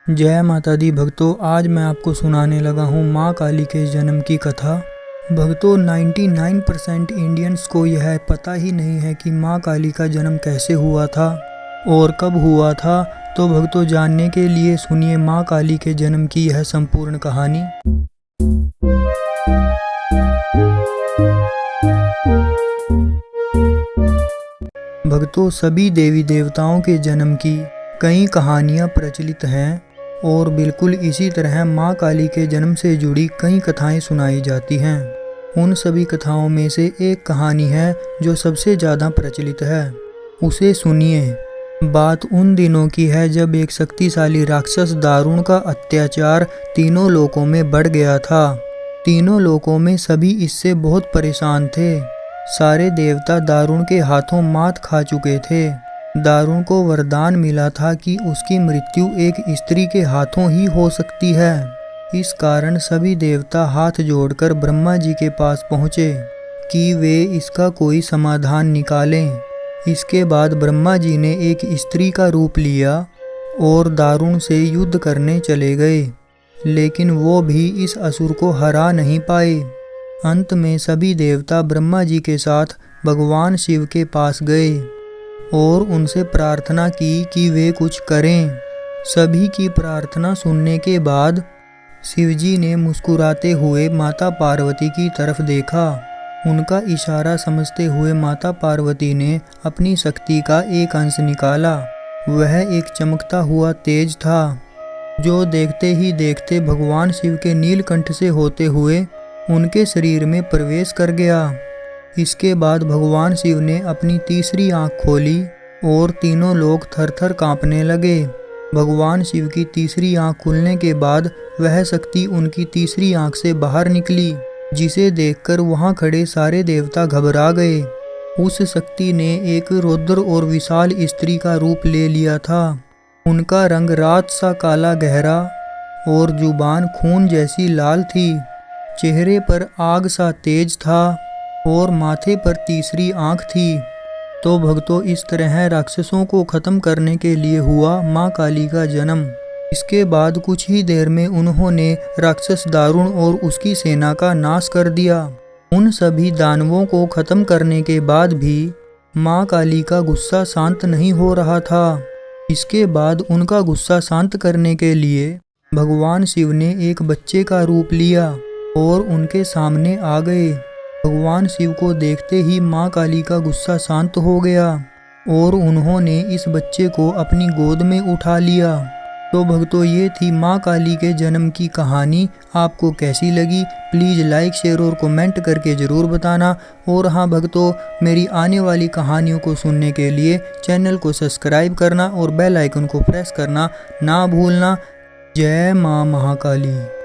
जय माता दी भक्तों, आज मैं आपको सुनाने लगा हूँ माँ काली के जन्म की कथा। भक्तों, 99% इंडियंस को यह पता ही नहीं है कि माँ काली का जन्म कैसे हुआ था और कब हुआ था। तो भक्तों, जानने के लिए सुनिए माँ काली के जन्म की यह संपूर्ण कहानी। भक्तों, सभी देवी देवताओं के जन्म की कई कहानियाँ प्रचलित हैं और बिल्कुल इसी तरह माँ काली के जन्म से जुड़ी कई कथाएं सुनाई जाती हैं। उन सभी कथाओं में से एक कहानी है जो सबसे ज़्यादा प्रचलित है, उसे सुनिए। बात उन दिनों की है जब एक शक्तिशाली राक्षस दारुण का अत्याचार तीनों लोकों में बढ़ गया था। तीनों लोकों में सभी इससे बहुत परेशान थे। सारे देवता दारुण के हाथों मात खा चुके थे। दारुण को वरदान मिला था कि उसकी मृत्यु एक स्त्री के हाथों ही हो सकती है। इस कारण सभी देवता हाथ जोड़कर ब्रह्मा जी के पास पहुँचे कि वे इसका कोई समाधान निकालें। इसके बाद ब्रह्मा जी ने एक स्त्री का रूप लिया और दारुण से युद्ध करने चले गए, लेकिन वो भी इस असुर को हरा नहीं पाए। अंत में सभी देवता ब्रह्मा जी के साथ भगवान शिव के पास गए और उनसे प्रार्थना की कि वे कुछ करें। सभी की प्रार्थना सुनने के बाद शिवजी ने मुस्कुराते हुए माता पार्वती की तरफ देखा। उनका इशारा समझते हुए माता पार्वती ने अपनी शक्ति का एक अंश निकाला। वह एक चमकता हुआ तेज था जो देखते ही देखते भगवान शिव के नीलकंठ से होते हुए उनके शरीर में प्रवेश कर गया। इसके बाद भगवान शिव ने अपनी तीसरी आंख खोली और तीनों लोग थर-थर कांपने लगे। भगवान शिव की तीसरी आंख खुलने के बाद वह शक्ति उनकी तीसरी आंख से बाहर निकली, जिसे देखकर वहां खड़े सारे देवता घबरा गए। उस शक्ति ने एक रौद्र और विशाल स्त्री का रूप ले लिया था। उनका रंग रात सा काला गहरा और जुबान खून जैसी लाल थी। चेहरे पर आग सा तेज था और माथे पर तीसरी आंख थी। तो भक्तों, इस तरह राक्षसों को खत्म करने के लिए हुआ माँ काली का जन्म। इसके बाद कुछ ही देर में उन्होंने राक्षस दारुण और उसकी सेना का नाश कर दिया। उन सभी दानवों को खत्म करने के बाद भी माँ काली का गुस्सा शांत नहीं हो रहा था। इसके बाद उनका गुस्सा शांत करने के लिए भगवान शिव ने एक बच्चे का रूप लिया और उनके सामने आ गए। भगवान शिव को देखते ही माँ काली का गुस्सा शांत हो गया और उन्होंने इस बच्चे को अपनी गोद में उठा लिया। तो भक्तों, ये थी माँ काली के जन्म की कहानी। आपको कैसी लगी प्लीज़ लाइक, शेयर और कमेंट करके ज़रूर बताना। और हाँ भक्तों, मेरी आने वाली कहानियों को सुनने के लिए चैनल को सब्सक्राइब करना और बेल आइकन को प्रेस करना ना भूलना। जय माँ महाकाली।